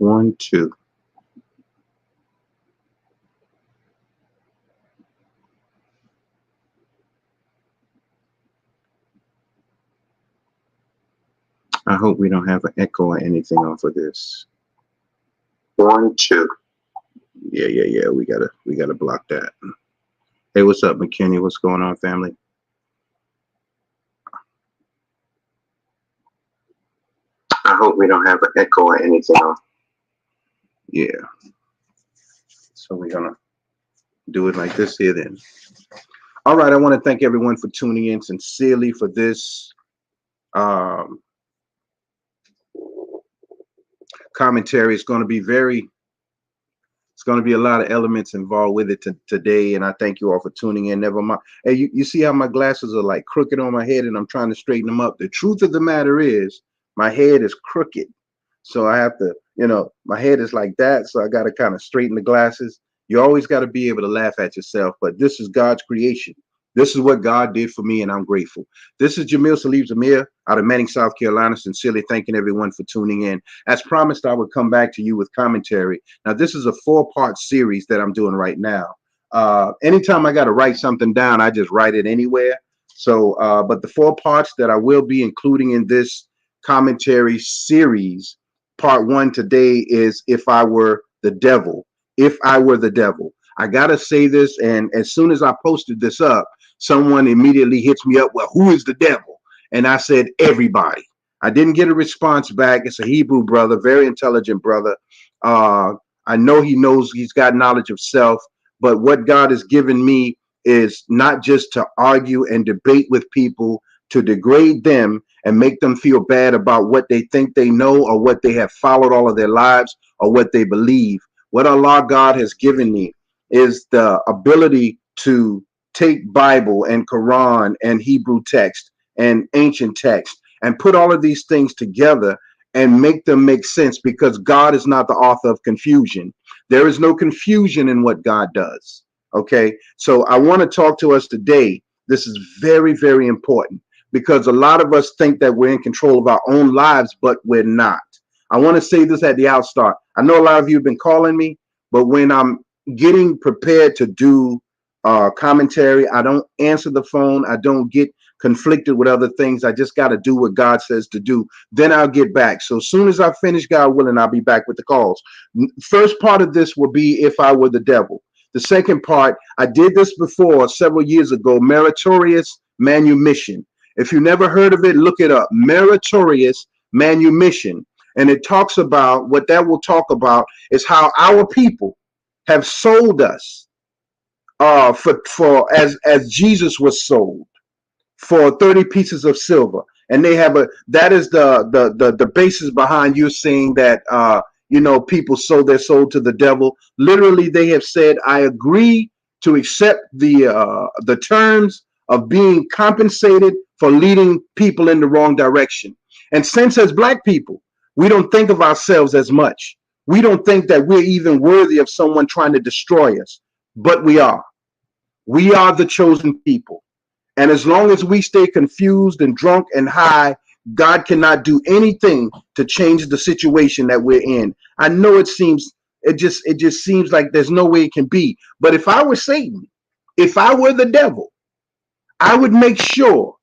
1, 2. I hope we don't have an echo or anything off of this. 1, 2. Yeah. We gotta block that. Hey, what's up, McKinney? What's going on, family? I hope we don't have an echo or anything off. Yeah. So we're gonna do it like this here then. All right, I want to thank everyone for tuning in sincerely for this commentary. It's going to be a lot of elements involved with it today, and I thank you all for tuning in. Never mind. Hey, you see how my glasses are like crooked on my head, and I'm trying to straighten them up. The truth of the matter is, my head is crooked, so I have to, my head is like that, so I got to kind of straighten the glasses. You always got to be able to laugh at yourself, but this is God's creation. This is what God did for me, and I'm grateful. This is Jamil Salib Zamir out of Manning, South Carolina. Sincerely thanking everyone for tuning in. As promised, I would come back to you with commentary. Now, this is a 4-part series that I'm doing right now. Anytime I got to write something down, I just write it anywhere. So, but the 4 parts that I will be including in this commentary series, part 1 today is If I Were the Devil. If I Were the Devil. I got to say this, and as soon as I posted this up, someone immediately hits me up, well, who is the devil? And I said, everybody. I didn't get a response back. It's a Hebrew brother, very intelligent brother. I know he knows, he's got knowledge of self, but what God has given me is not just to argue and debate with people, to degrade them and make them feel bad about what they think they know or what they have followed all of their lives or what they believe. What Allah God has given me is the ability to take Bible and Quran and Hebrew text and ancient text and put all of these things together and make them make sense, because God is not the author of confusion. There is no confusion in what God does. Okay, so I want to talk to us today. This is very, very important, because a lot of us think that we're in control of our own lives, but we're not. I want to say this at the outstart. I know a lot of you have been calling me, but when I'm getting prepared to do commentary, I don't answer the phone. I don't get conflicted with other things. I just got to do what God says to do. Then I'll get back. So as soon as I finish, God willing, I'll be back with the calls. First part of this will be If I Were the Devil. The second part, I did this before several years ago, Meritorious Manumission. If you never heard of it, look it up. Meritorious Manumission. And it talks about, what that will talk about is how our people have sold us for as Jesus was sold for 30 pieces of silver. And they have that is the basis behind you saying that people sold their soul to the devil. Literally, they have said, I agree to accept the terms of being compensated for leading people in the wrong direction. And since as Black people, we don't think of ourselves as much. We don't think that we're even worthy of someone trying to destroy us, but we are. We are the chosen people. And as long as we stay confused and drunk and high, God cannot do anything to change the situation that we're in. I know it just seems like there's no way it can be. But if I were Satan, if I were the devil, I would make sure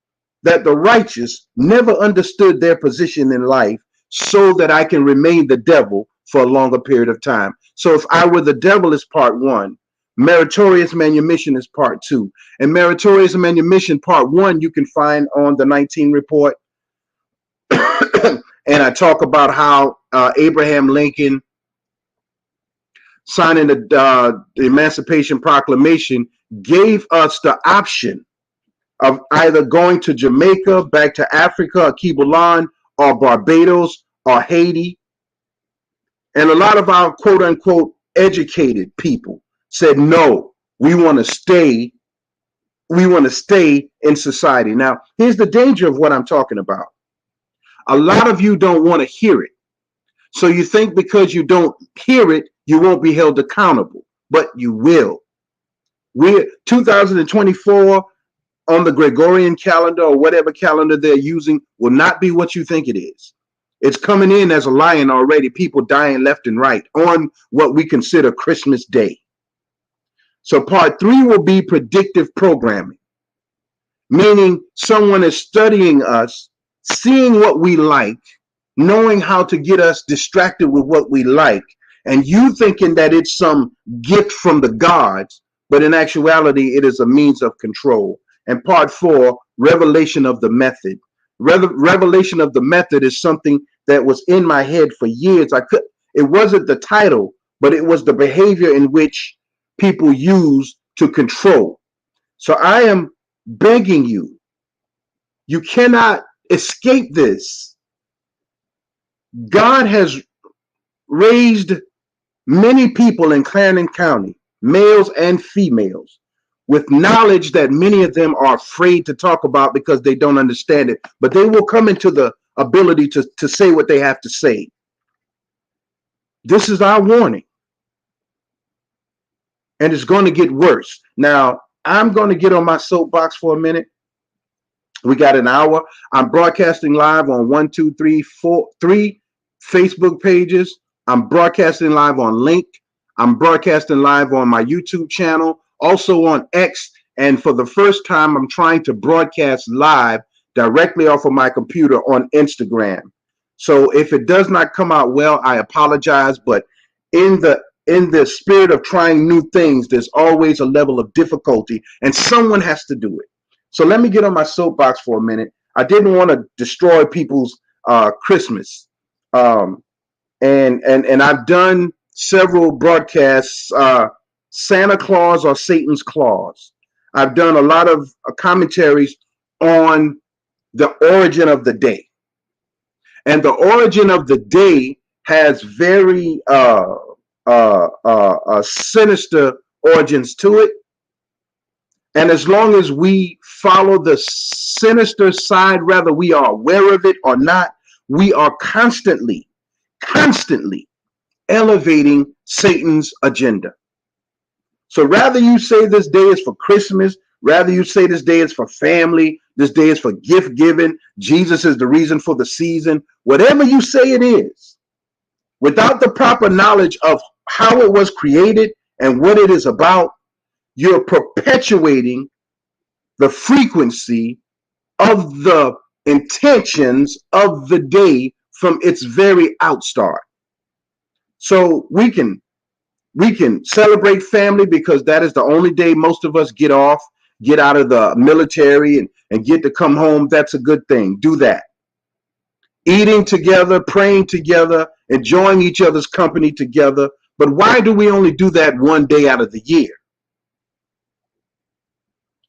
that the righteous never understood their position in life, so that I can remain the devil for a longer period of time. So If I Were the Devil is part 1. Meritorious Manumission is part 2. And Meritorious Manumission part 1 you can find on the 19 report. And I talk about how Abraham Lincoln signing the Emancipation Proclamation gave us the option of either going to Jamaica, back to Africa, or Kibulan, or Barbados, or Haiti. And a lot of our quote unquote educated people said, no, we want to stay in society. Now, here's the danger of what I'm talking about. A lot of you don't want to hear it. So you think because you don't hear it, you won't be held accountable, but you will. We're 2024 on the Gregorian calendar, or whatever calendar they're using, will not be what you think it is. It's coming in as a lion already. People dying left and right on what we consider Christmas Day. So part 3 will be predictive programming, meaning someone is studying us, seeing what we like, knowing how to get us distracted with what we like, and you thinking that it's some gift from the gods, but in actuality, it is a means of control. And part 4, revelation of the method. Revelation of the method is something that was in my head for years. It wasn't the title, but it was the behavior in which people use to control. So I am begging you, you cannot escape this. God has raised many people in Clarendon County, males and females, with knowledge that many of them are afraid to talk about because they don't understand it, but they will come into the ability to say what they have to say. This is our warning, and it's going to get worse. Now, I'm going to get on my soapbox for a minute. We got an hour. I'm broadcasting live on 3 Facebook pages. I'm broadcasting live on Link. I'm broadcasting live on my YouTube channel, also on X. And for the first time, I'm trying to broadcast live directly off of my computer on Instagram. So if it does not come out well, I apologize. But in the spirit of trying new things, there's always a level of difficulty, and someone has to do it. So let me get on my soapbox for a minute. I didn't want to destroy people's Christmas. And I've done several broadcasts, Santa Claus or Satan's Claus. I've done a lot of commentaries on the origin of the day. And the origin of the day has very sinister origins to it. And as long as we follow the sinister side, whether we are aware of it or not, we are constantly elevating Satan's agenda. So rather you say this day is for Christmas, rather you say this day is for family, this day is for gift giving, Jesus is the reason for the season, whatever you say it is, without the proper knowledge of how it was created and what it is about, you're perpetuating the frequency of the intentions of the day from its very outstart. So we can celebrate family because that is the only day most of us get off, get out of the military and get to come home. That's a good thing. Do that. Eating together, praying together, enjoying each other's company together. But why do we only do that one day out of the year?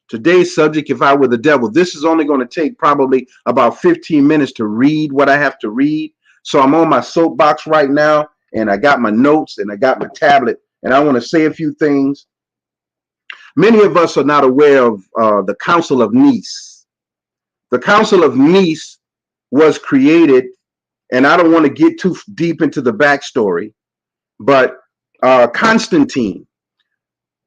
Today's subject, if I were the devil, this is only going to take probably about 15 minutes to read what I have to read. So I'm on my soapbox right now, and I got my notes and I got my tablet, and I want to say a few things. Many of us are not aware of the Council of Nice. The Council of Nice was created, and I don't want to get too deep into the backstory, but Constantine,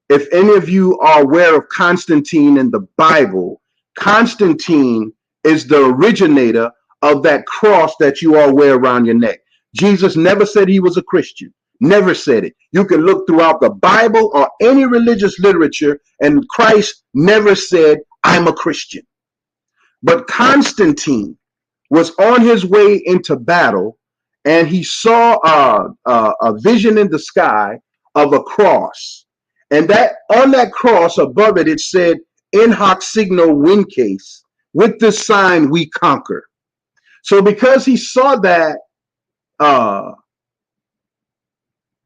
if any of you are aware of Constantine in the Bible, Constantine is the originator of that cross that you all wear around your neck. Jesus never said he was a Christian. Never said it. You can look throughout the Bible or any religious literature, and Christ never said, I'm a Christian. But Constantine was on his way into battle, and he saw a vision in the sky of a cross. And that on that cross above it, it said, in hoc signo vinces, with this sign we conquer. So because he saw that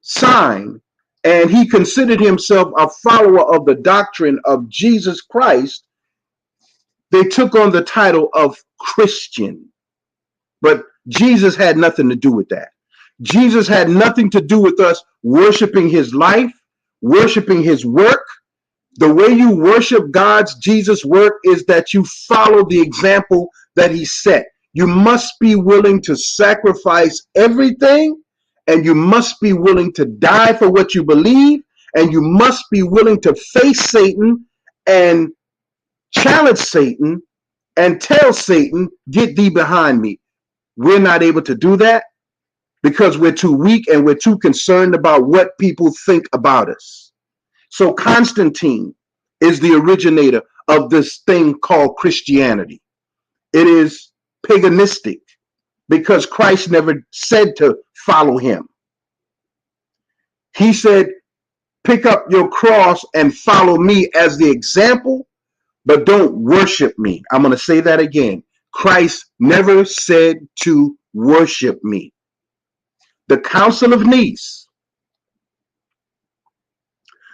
sign, and he considered himself a follower of the doctrine of Jesus Christ, they took on the title of Christian. But Jesus had nothing to do with that. Jesus had nothing to do with us worshiping his life, worshiping his work. The way you worship Jesus' work is that you follow the example that he set. You must be willing to sacrifice everything, and you must be willing to die for what you believe, and you must be willing to face Satan and challenge Satan and tell Satan, get thee behind me. We're not able to do that because we're too weak and we're too concerned about what people think about us. So Constantine is the originator of this thing called Christianity. It is paganistic because Christ never said to follow him. He said, pick up your cross and follow me as the example, but don't worship me. I'm going to say that again. Christ never said to worship me. The Council of Nice,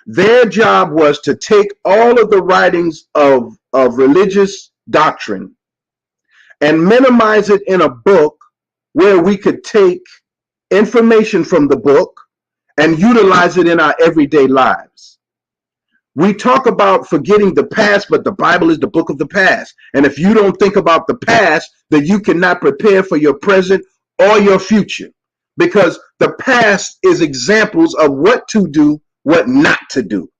their job was to take all of the writings of religious doctrine and minimize it in a book where we could take information from the book and utilize it in our everyday lives. We talk about forgetting the past, but the Bible is the book of the past. And if you don't think about the past, then you cannot prepare for your present or your future, because the past is examples of what to do, what not to do.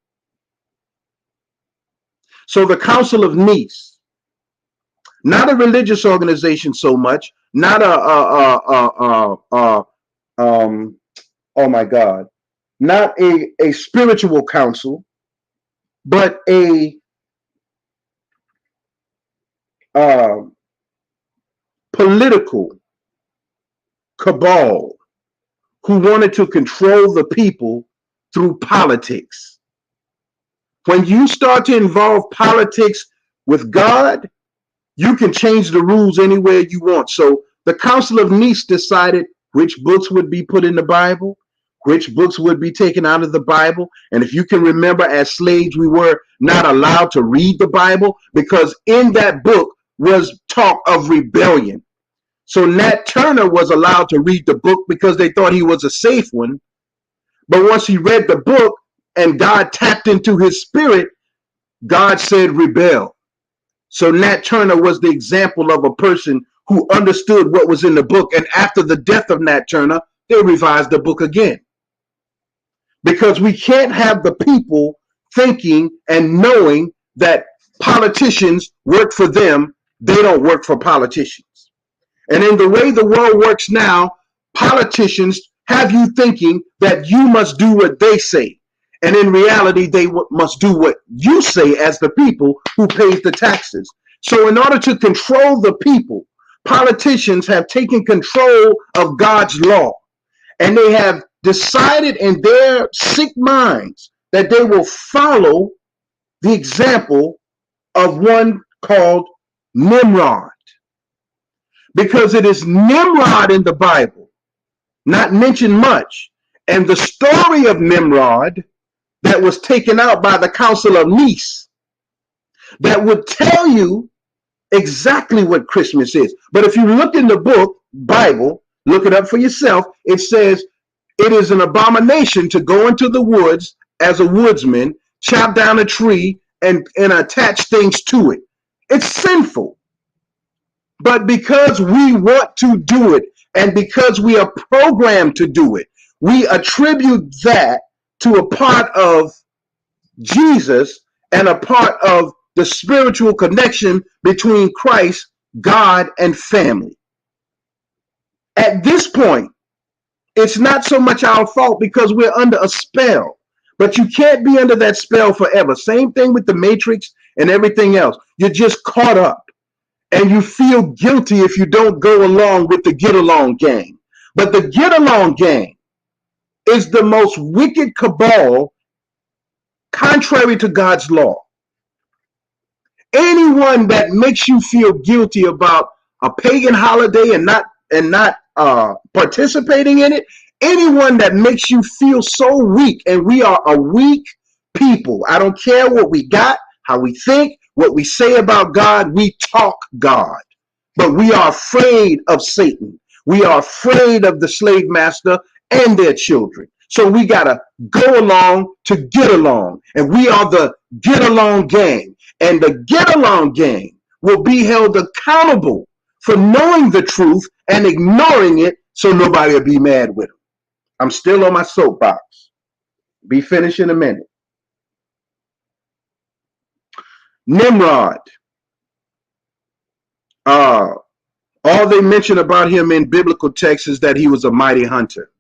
So the Council of Nice, not a religious organization so much, not oh my God, not a spiritual council, but a political cabal who wanted to control the people through politics. When you start to involve politics with God, you can change the rules anywhere you want. So the Council of Nice decided which books would be put in the Bible, which books would be taken out of the Bible. And if you can remember, as slaves, we were not allowed to read the Bible because in that book was talk of rebellion. So Nat Turner was allowed to read the book because they thought he was a safe one. But once he read the book and God tapped into his spirit, God said, rebel. So Nat Turner was the example of a person who understood what was in the book. And after the death of Nat Turner, they revised the book again. Because we can't have the people thinking and knowing that politicians work for them. They don't work for politicians. And in the way the world works now, politicians have you thinking that you must do what they say. And in reality, they must do what you say as the people who pays the taxes. So in order to control the people, politicians have taken control of God's law. And they have decided in their sick minds that they will follow the example of one called Nimrod. Because it is Nimrod in the Bible, not mentioned much. And the story of Nimrod that was taken out by the Council of Nice that would tell you exactly what Christmas is. But if you look in the book, Bible, look it up for yourself, it says it is an abomination to go into the woods as a woodsman, chop down a tree, and attach things to it. It's sinful. But because we want to do it and because we are programmed to do it, we attribute that to a part of Jesus and a part of the spiritual connection between Christ, God, and family. At this point, it's not so much our fault because we're under a spell. But you can't be under that spell forever. Same thing with the Matrix and everything else. You're just caught up. And you feel guilty if you don't go along with the get along gang. But the get along gang is the most wicked cabal contrary to God's law. Anyone that makes you feel guilty about a pagan holiday and not participating in it, anyone that makes you feel so weak, and we are a weak people. I don't care what we got, how we think, what we say about God, we talk God. But we are afraid of Satan. We are afraid of the slave master and their children. So we got to go along to get along. And we are the get along gang. And the get along gang will be held accountable for knowing the truth and ignoring it so nobody will be mad with them. I'm still on my soapbox. Be finished in a minute. Nimrod. All they mention about him in biblical texts is that he was a mighty hunter,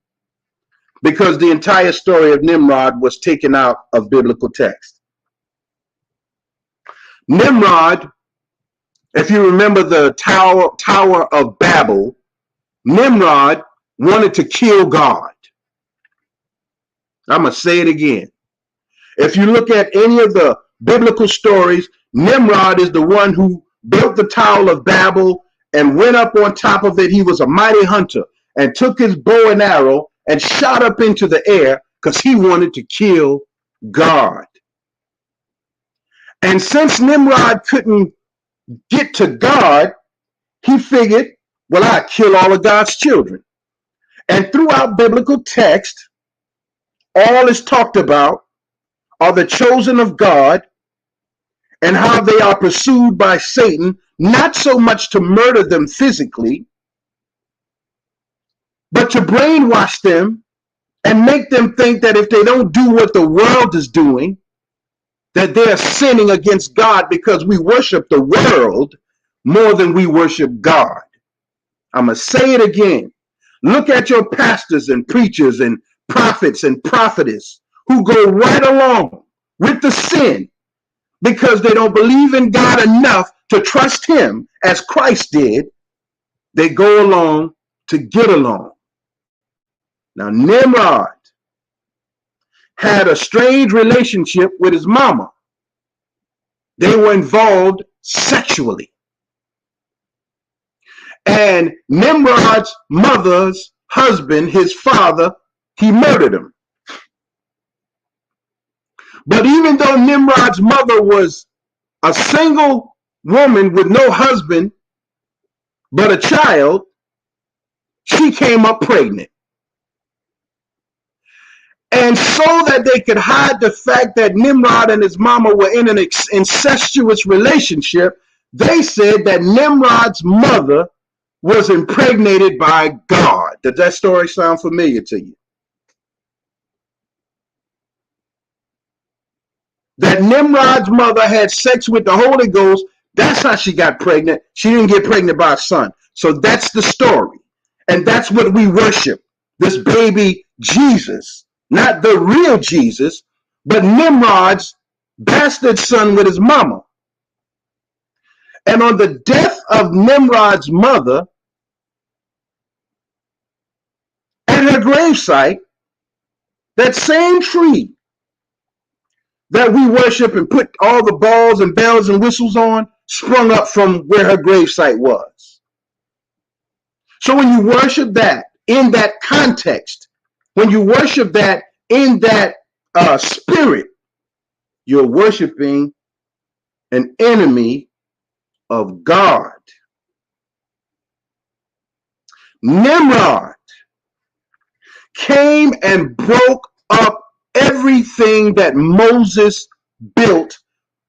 because the entire story of Nimrod was taken out of biblical text. Nimrod, if you remember the Tower of Babel, Nimrod wanted to kill God. I'm going to say it again. If you look at any of the biblical stories, Nimrod is the one who built the Tower of Babel and went up on top of it. He was a mighty hunter and took his bow and arrow and shot up into the air because he wanted to kill God. And since Nimrod couldn't get to God, he figured, well, I'll kill all of God's children. And throughout biblical text, all is talked about are the chosen of God and how they are pursued by Satan, not so much to murder them physically, but to brainwash them and make them think that if they don't do what the world is doing, that they're sinning against God, because we worship the world more than we worship God. I'm going to say it again. Look at your pastors and preachers and prophets and prophetess who go right along with the sin because they don't believe in God enough to trust him as Christ did. They go along to get along. Now, Nimrod had a strange relationship with his mama. They were involved sexually. And Nimrod's mother's husband, his father, he murdered him. But even though Nimrod's mother was a single woman with no husband but a child, she came up pregnant. And so that they could hide the fact that Nimrod and his mama were in an incestuous relationship, they said that Nimrod's mother was impregnated by God. Does that story sound familiar to you? That Nimrod's mother had sex with the Holy Ghost. That's how she got pregnant. She didn't get pregnant by a son. So that's the story. And that's what we worship. This baby Jesus. Not the real Jesus, but Nimrod's bastard son with his mama. And on the death of Nimrod's mother, at her gravesite, that same tree that we worship and put all the balls and bells and whistles on sprung up from where her gravesite was. So when you worship that in that context, when you worship that in that spirit, you're worshiping an enemy of God. Nimrod came and broke up everything that Moses built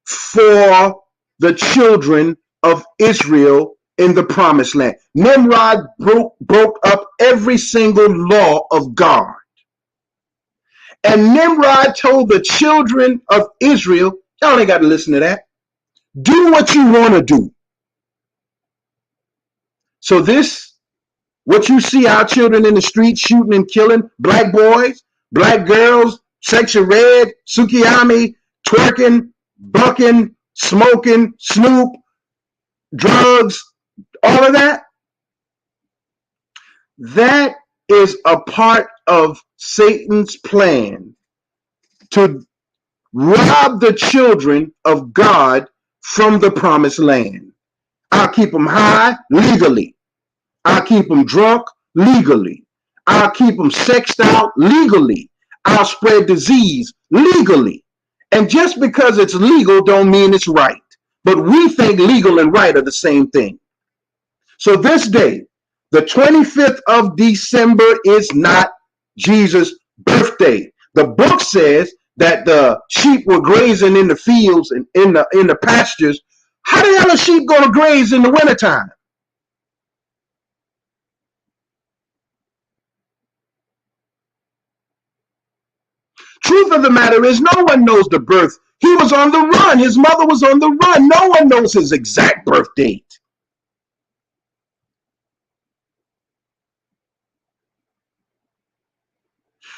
for the children of Israel in the promised land. Nimrod broke up every single law of God. And Nimrod told the children of Israel, y'all ain't got to listen to that. Do what you want to do. So this, what you see our children in the streets shooting and killing, black boys, black girls, section red, Sukiyami, twerking, bucking, smoking, snoop, drugs, all of that, that is a part of Satan's plan to rob the children of God from the promised land. I'll keep them high legally. I'll keep them drunk legally. I'll keep them sexed out legally. I'll spread disease legally. And just because it's legal don't mean it's right. But we think legal and right are the same thing. So this day, the 25th of December, is not Jesus' birthday. The book says that the sheep were grazing in the fields and in the pastures. How the hell are sheep going to graze in the wintertime? Truth of the matter is, no one knows the birth. He was on the run. His mother was on the run. No one knows his exact birth date.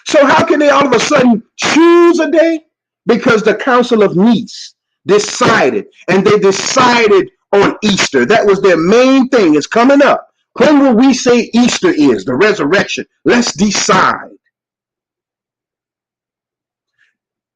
So how can they all of a sudden choose a day? Because the Council of Nice decided, and they decided on Easter. That was their main thing. It's coming up. When will we say Easter is? The resurrection. Let's decide.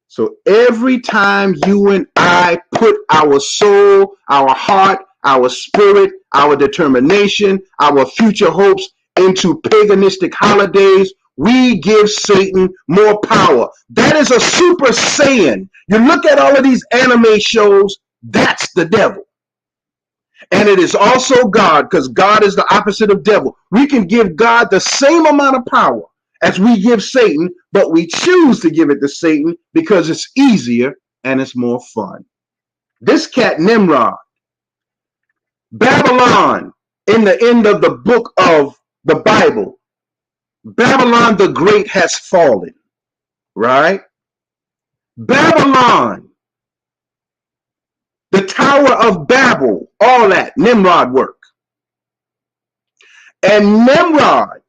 So every time you and I put our soul, our heart, our spirit, our determination, our future hopes into paganistic holidays, we give Satan more power. That is a super saiyan. You look at all of these anime shows, that's the devil. And it is also God, because God is the opposite of devil. We can give God the same amount of power as we give Satan, but we choose to give it to Satan because it's easier and it's more fun. This cat Nimrod, Babylon, in the end of the book of the Bible, Babylon the Great has fallen, right? Babylon, the Tower of Babel, all that Nimrod work. And Nimrod,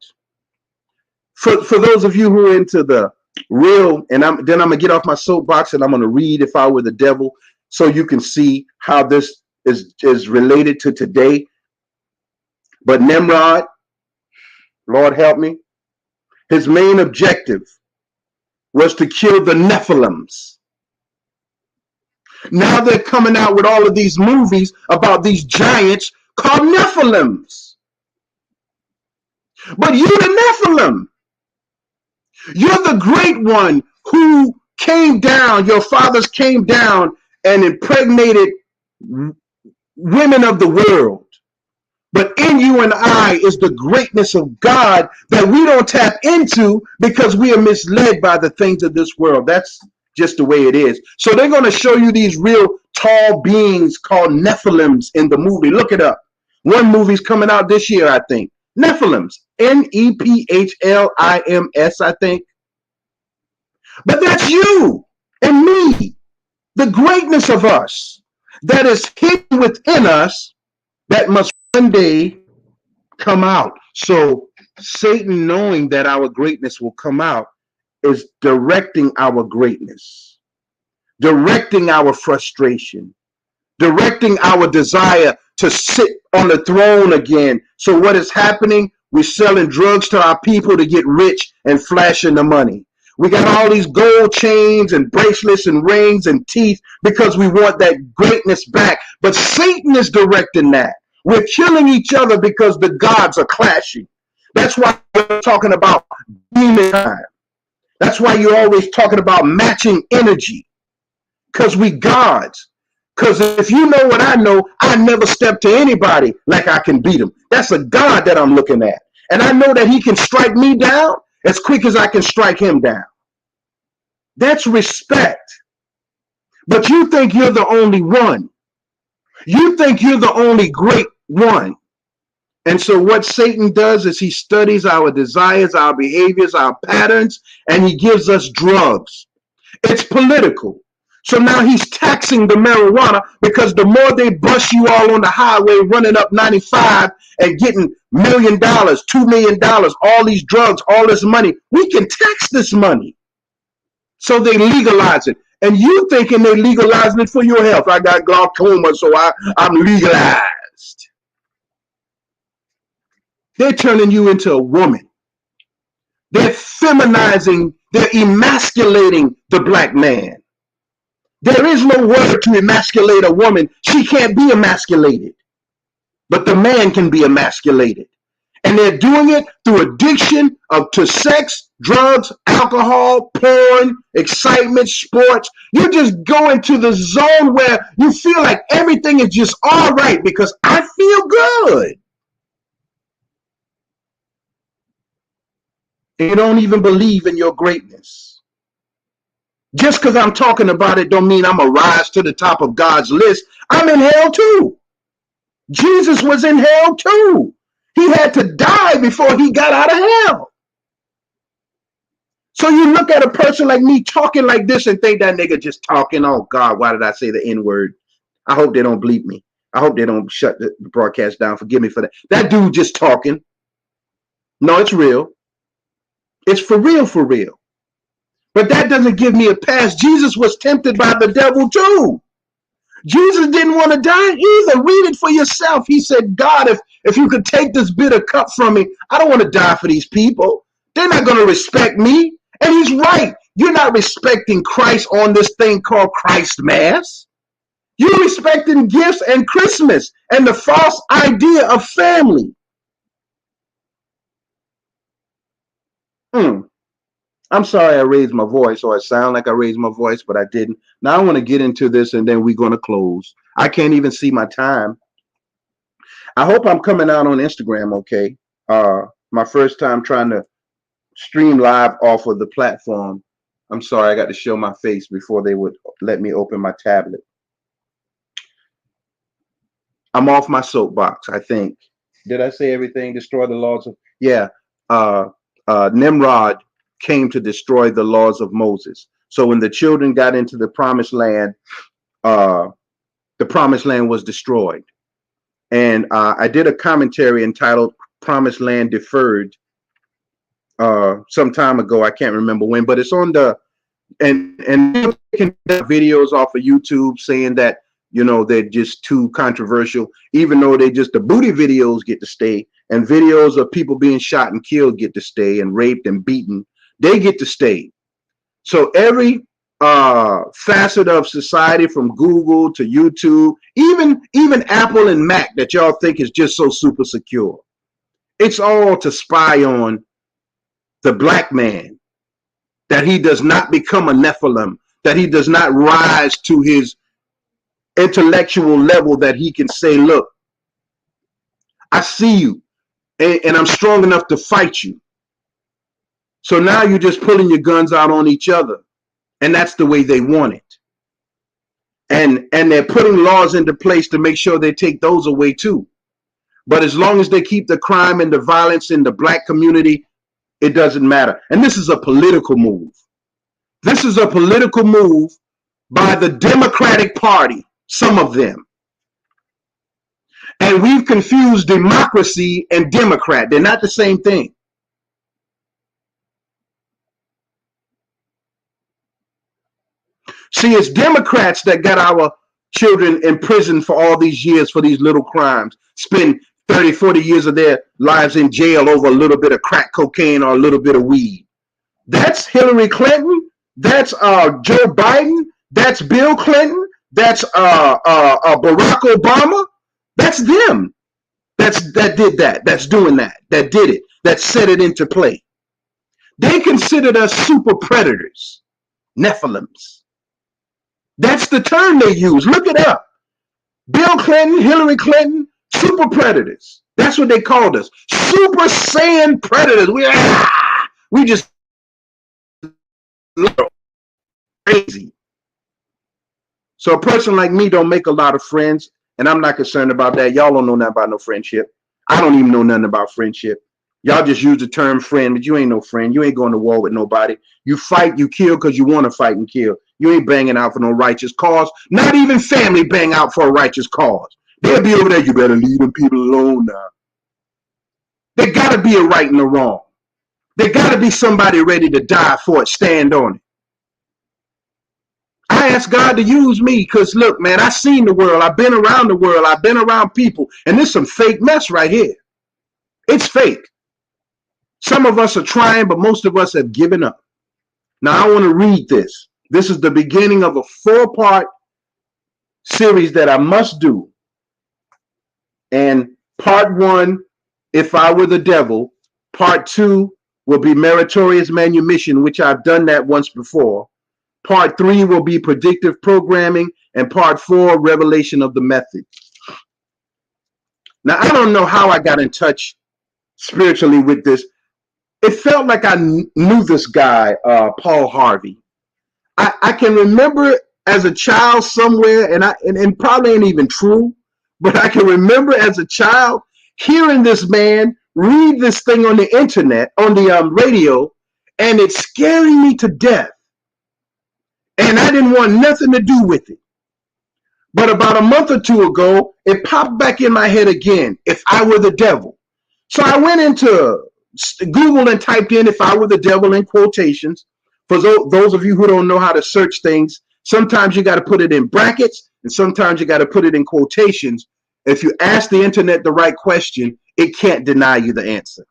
for those of you who are into the real, and I'm gonna get off my soapbox and I'm gonna read If I Were the Devil, so you can see how this is related to today. But Nimrod, Lord help me, his main objective was to kill the Nephilims. Now they're coming out with all of these movies about these giants called Nephilims. But you're the Nephilim. You're the great one who came down, your fathers came down and impregnated women of the world. But in you and I is the greatness of God that we don't tap into because we are misled by the things of this world. That's just the way it is. So they're going to show you these real tall beings called Nephilims in the movie. Look it up. One movie's coming out this year, I think. Nephilims. Nephlims, I think. But that's you and me. The greatness of us that is hidden within us that must one day come out. So Satan, knowing that our greatness will come out, is directing our greatness, directing our frustration, directing our desire to sit on the throne again. So what is happening? We're selling drugs to our people to get rich and flashing the money. We got all these gold chains and bracelets and rings and teeth because we want that greatness back. But Satan is directing that. We're killing each other because the gods are clashing. That's why we're talking about demon time. That's why you're always talking about matching energy. Because we gods. Because if you know what I know, I never step to anybody like I can beat him. That's a God that I'm looking at. And I know that he can strike me down as quick as I can strike him down. That's respect. But you think you're the only one. You think you're the only great one. And so what Satan does is he studies our desires, our behaviors, our patterns, and he gives us drugs. It's political. So now he's taxing the marijuana because the more they bust you all on the highway running up 95 and getting $1 million, $2 million, all these drugs, all this money, we can tax this money. So they legalize it. And you thinking they're legalizing it for your health. I got glaucoma, so I'm legalized. They're turning you into a woman. They're feminizing, they're emasculating the black man. There is no word to emasculate a woman. She can't be emasculated. But the man can be emasculated. And they're doing it through addiction to sex, drugs, alcohol, porn, excitement, sports. You just go into the zone where you feel like everything is just all right because I feel good. And you don't even believe in your greatness. Just because I'm talking about it don't mean I'm going to rise to the top of God's list. I'm in hell too. Jesus was in hell too. He had to die before he got out of hell. So you look at a person like me talking like this and think that nigga just talking. Oh God, why did I say the N-word? I hope they don't bleep me. I hope they don't shut the broadcast down. Forgive me for that. That dude just talking. No, it's real. It's for real, for real. But that doesn't give me a pass. Jesus was tempted by the devil too. Jesus didn't want to die either. Read it for yourself. He said, God, if you could take this bitter cup from me, I don't want to die for these people. They're not going to respect me. And he's right. You're not respecting Christ on this thing called Christ Mass. You're respecting gifts and Christmas and the false idea of family. I'm sorry I raised my voice, or I sound like I raised my voice, but I didn't. Now I want to get into this and then we're going to close. I can't even see my time. I hope I'm coming out on Instagram okay. My first time trying to stream live off of the platform. I'm sorry, I got to show my face before they would let me open my tablet. I'm off my soapbox, I think. Did I say everything? Destroy the laws of... Yeah. Nimrod came to destroy the laws of Moses. So when the children got into the promised land was destroyed. And I did a commentary entitled Promised Land Deferred some time ago. I can't remember when, but it's on the... And taking videos off of YouTube saying that, you know, they're just too controversial, even though they just... The booty videos get to stay, and videos of people being shot and killed get to stay, and raped and beaten, they get to stay. So every facet of society, from Google to YouTube, even Apple and Mac, that y'all think is just so super secure, it's all to spy on the black man, that he does not become a Nephilim, that he does not rise to his intellectual level, that he can say, look, I see you, and I'm strong enough to fight you. So now you're just pulling your guns out on each other. And that's the way they want it. And they're putting laws into place to make sure they take those away too. But as long as they keep the crime and the violence in the black community, it doesn't matter. And this is a political move. This is a political move by the Democratic Party, some of them. And we've confused democracy and Democrat. They're not the same thing. See, it's Democrats that got our children in prison for all these years for these little crimes, spend 30, 40 years of their lives in jail over a little bit of crack cocaine or a little bit of weed. That's Hillary Clinton. That's Joe Biden. That's Bill Clinton. That's Barack Obama. That's them. That did that. That's doing that. That did it. That set it into play. They considered us super predators, Nephilims. That's the term they use. Look it up. Bill Clinton, Hillary Clinton, super predators. That's what they called us. Super Saiyan predators. We just crazy. So a person like me don't make a lot of friends, and I'm not concerned about that. Y'all don't know nothing about no friendship. I don't even know nothing about friendship. Y'all just use the term friend, but you ain't no friend. You ain't going to war with nobody. You fight, you kill because you want to fight and kill. You ain't banging out for no righteous cause. Not even family bang out for a righteous cause. They'll be over there. You better leave them people alone now. There got to be a right and a wrong. There got to be somebody ready to die for it, stand on it. I ask God to use me because, look, man, I've seen the world. I've been around the world. I've been around people. And there's some fake mess right here. It's fake. Some of us are trying, but most of us have given up. Now, I want to read this. This is the beginning of a 4-part series that I must do. And part 1, If I Were the Devil. Part 2 will be Meritorious Manumission, which I've done that once before. Part 3 will be Predictive Programming. And part 4, Revelation of the Method. Now, I don't know how I got in touch spiritually with this. It felt like I knew this guy, Paul Harvey. I can remember as a child somewhere, and probably ain't even true, but I can remember as a child hearing this man read this thing on the internet, on the radio, and it's scaring me to death. And I didn't want nothing to do with it. But about a month or two ago, it popped back in my head again, If I Were the Devil. So I went into Google and typed in If I Were the Devil in quotations For those of you who don't know how to search things, sometimes you got to put it in brackets and sometimes you got to put it in quotations. If you ask the internet the right question, it can't deny you the answer.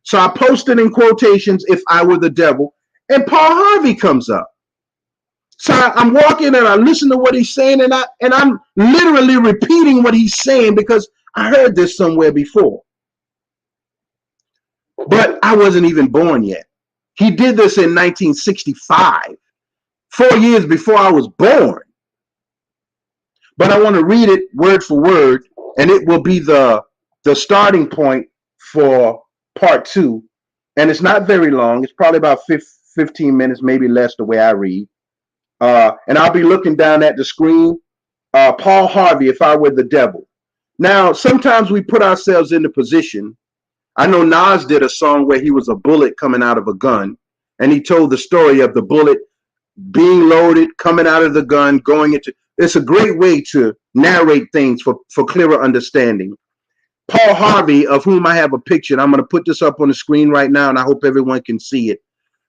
So I posted in quotations, if I were the devil, and Paul Harvey comes up. So I'm walking and I listen to what he's saying, and I'm literally repeating what he's saying because I heard this somewhere before. But I wasn't even born yet. He did this in 1965, 4 years before I was born. But I want to read it word for word, and it will be the starting point for part 2. And it's not very long. It's probably about 15 minutes, maybe less, the way I read. And I'll be looking down at the screen. Paul Harvey, if I were the devil. Now, sometimes we put ourselves in the position. I know Nas did a song where he was a bullet coming out of a gun, and he told the story of the bullet being loaded, coming out of the gun, going into. It's a great way to narrate things for clearer understanding. Paul Harvey, of whom I have a picture, and I'm going to put this up on the screen right now, and I hope everyone can see it.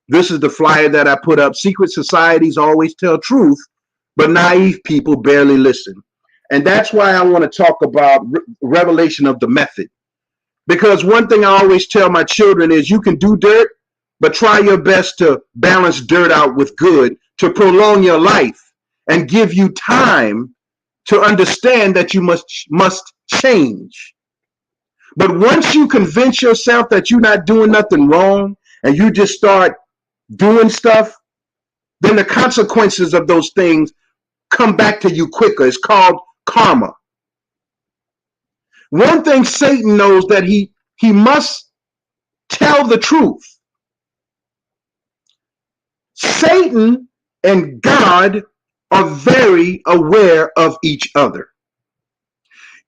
This is the flyer that I put up. Secret societies always tell truth, but naive people barely listen. And that's why I want to talk about revelation of the method. Because one thing I always tell my children is you can do dirt, but try your best to balance dirt out with good to prolong your life and give you time to understand that you must change. But once you convince yourself that you're not doing nothing wrong and you just start doing stuff, then the consequences of those things come back to you quicker. It's called karma. One thing Satan knows, that he must tell the truth. Satan and God are very aware of each other.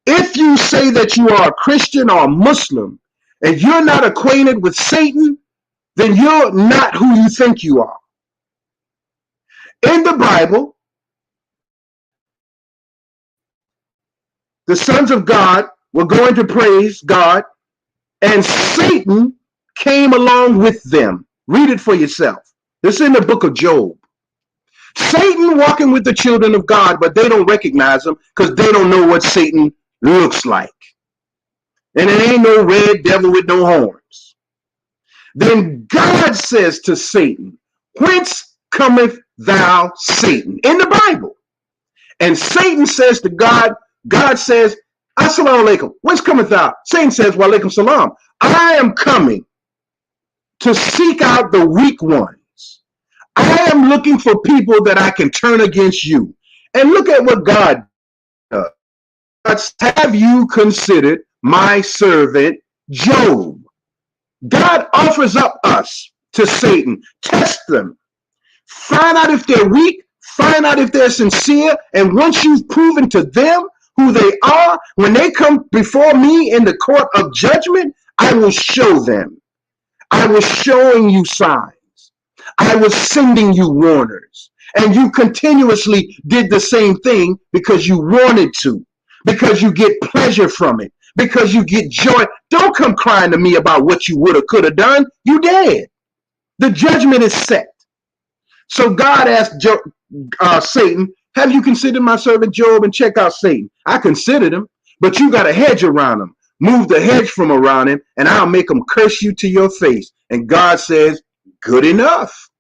If you say that you are a Christian or a Muslim and you're not acquainted with Satan, then you're not who you think you are. In the Bible, the sons of God were going to praise God, and Satan came along with them. Read it for yourself. This is in the book of Job. Satan walking with the children of God, but they don't recognize him because they don't know what Satan looks like. And it ain't no red devil with no horns. Then God says to Satan, "Whence cometh thou, Satan?" In the Bible. And Satan says to God, God says, "Assalamu alaikum. Whence cometh thou?" Satan says, "Wa alaikum salam. I am coming to seek out the weak ones. I am looking for people that I can turn against you." And look at what God does. Have you considered my servant Job? God offers up us to Satan. Test them. Find out if they're weak. Find out if they're sincere. And once you've proven to them who they are, when they come before me in the court of judgment, I will show them. I was showing you signs. I was sending you warners. And you continuously did the same thing because you wanted to, because you get pleasure from it, because you get joy. Don't come crying to me about what you would have, could have done. You dead. The judgment is set. So God asked Satan, "Have you considered my servant Job?" And check out Satan. I considered him, but you got a hedge around him. Move the hedge from around him, and I'll make him curse you to your face. And God says, good enough.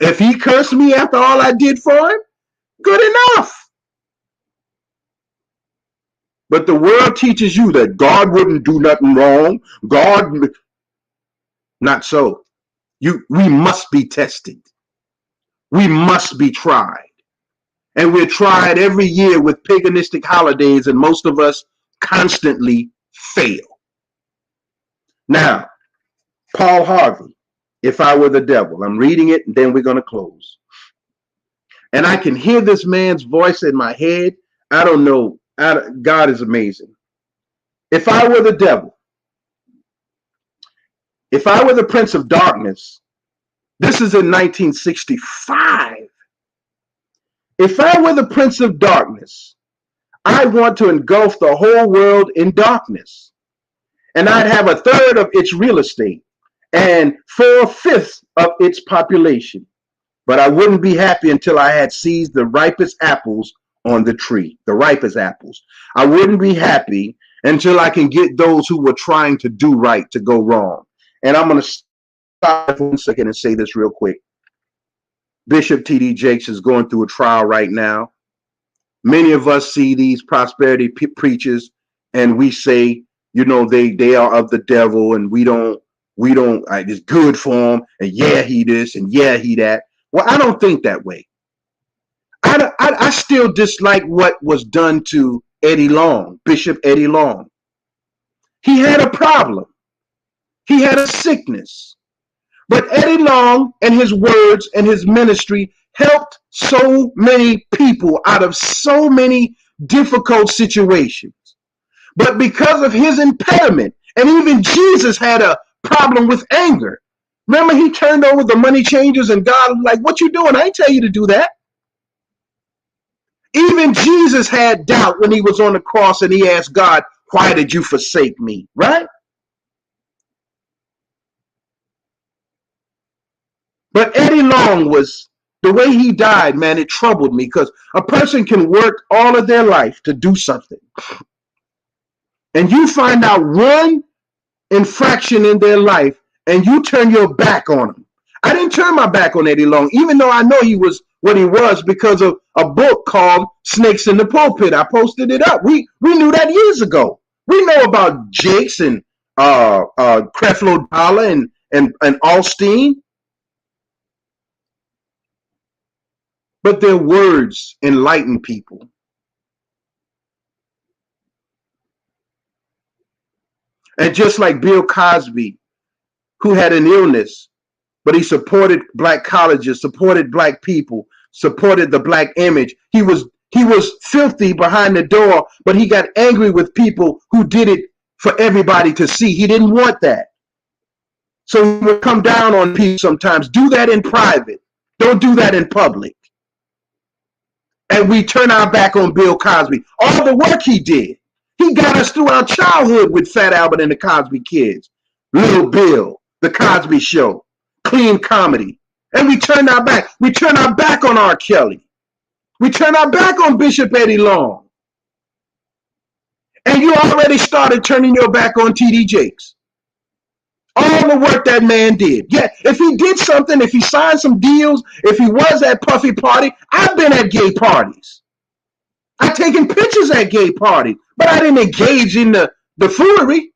If he cursed me after all I did for him, good enough. But the world teaches you that God wouldn't do nothing wrong. God, not so. We must be tested. We must be tried. And we're tried every year with paganistic holidays, and most of us constantly fail. Now, Paul Harvey, if I were the devil. I'm reading it, and then we're going to close. And I can hear this man's voice in my head. I don't know. God is amazing. If I were the devil, if I were the prince of darkness, this is in 1965. If I were the prince of darkness, I want to engulf the whole world in darkness. And I'd have a third of its real estate. and 4/5 of its population. But I wouldn't be happy until I had seized the ripest apples on the tree, the ripest apples. I wouldn't be happy until I can get those who were trying to do right to go wrong. And I'm going to stop for 1 second and say this real quick. Bishop T.D. Jakes is going through a trial right now. Many of us see these prosperity preachers and we say, you know, they are of the devil, and we don't it's good for them, and yeah, he this and yeah, he that. Well, I don't think that way. I still dislike what was done to Eddie Long, Bishop Eddie Long. He had a problem. He had a sickness. But Eddie Long and his words and his ministry helped so many people out of so many difficult situations. But because of his impediment, and even Jesus had a problem with anger. Remember, he turned over the money changers, and God was like, what you doing? I ain't tell you to do that. Even Jesus had doubt when he was on the cross and he asked God, why did you forsake me? Right? But Eddie Long was, the way he died, man, it troubled me, because a person can work all of their life to do something. And you find out one infraction in their life and you turn your back on them. I didn't turn my back on Eddie Long, even though I know he was what he was, because of a book called Snakes in the Pulpit. I posted it up. We knew that years ago. We know about Jakes and Creflo Dollar and Alstein. But their words enlighten people. And just like Bill Cosby, who had an illness, but he supported black colleges, supported black people, supported the black image. He was filthy behind the door, but he got angry with people who did it for everybody to see. He didn't want that. So he would come down on people sometimes. Do that in private. Don't do that in public. And we turn our back on Bill Cosby. All the work he did. He got us through our childhood with Fat Albert and the Cosby Kids, Little Bill, The Cosby Show, clean comedy. And we turn our back. We turn our back on R. Kelly. We turn our back on Bishop Eddie Long. And you already started turning your back on T.D. Jakes. All the work that man did. Yeah, if he did something, if he signed some deals, if he was at Puffy Party, I've been at gay parties. I've taken pictures at gay parties, but I didn't engage in the foolery.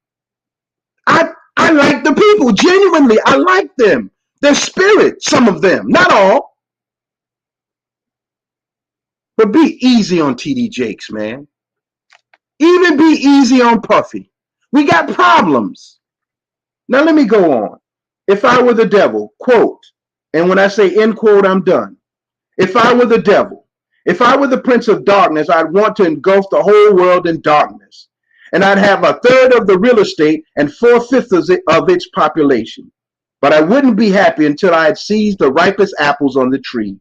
I like the people, genuinely. I like them. Their spirit, some of them, not all. But be easy on T.D. Jakes, man. Even be easy on Puffy. We got problems. Now let me go on. If I were the devil, quote, and when I say end quote, I'm done. If I were the devil, if I were the prince of darkness, I'd want to engulf the whole world in darkness. And I'd have 1/3 of the real estate and 4/5 of its population. But I wouldn't be happy until I had seized the ripest apples on the tree.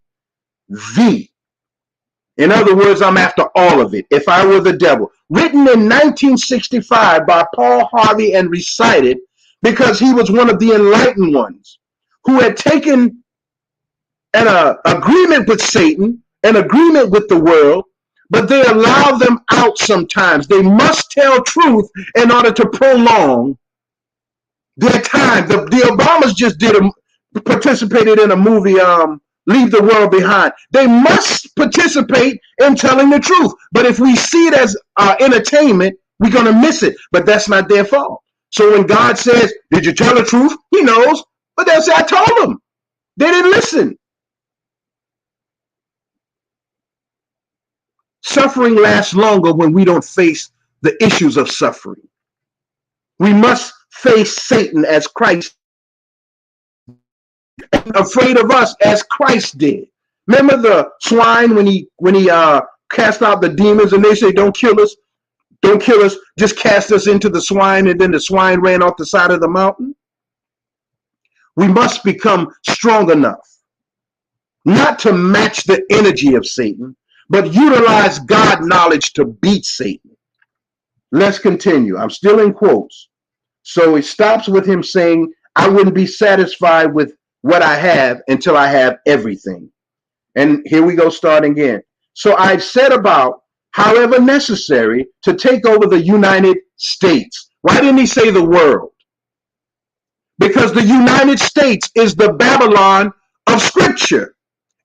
In other words, I'm after all of it. If I were the devil. Written in 1965 by Paul Harvey and recited because he was one of the enlightened ones who had taken an agreement with Satan, an agreement with the world, but they allow them out sometimes. They must tell truth in order to prolong their time. The Obamas just participated in a movie, Leave the World Behind. They must participate in telling the truth. But if we see it as entertainment, we're going to miss it. But that's not their fault. So when God says, did you tell the truth? He knows. But they'll say, I told them. They didn't listen. Suffering lasts longer when we don't face the issues of suffering. We must face Satan as Christ, afraid of us as Christ did. Remember the swine when he cast out the demons and they say, don't kill us, just cast us into the swine, and then the swine ran off the side of the mountain? We must become strong enough not to match the energy of Satan, but utilize God knowledge to beat Satan. Let's continue. I'm still in quotes. So it stops with him saying, I wouldn't be satisfied with what I have until I have everything. And here we go, starting again. So I set about, however necessary, to take over the United States. Why didn't he say the world? Because the United States is the Babylon of Scripture.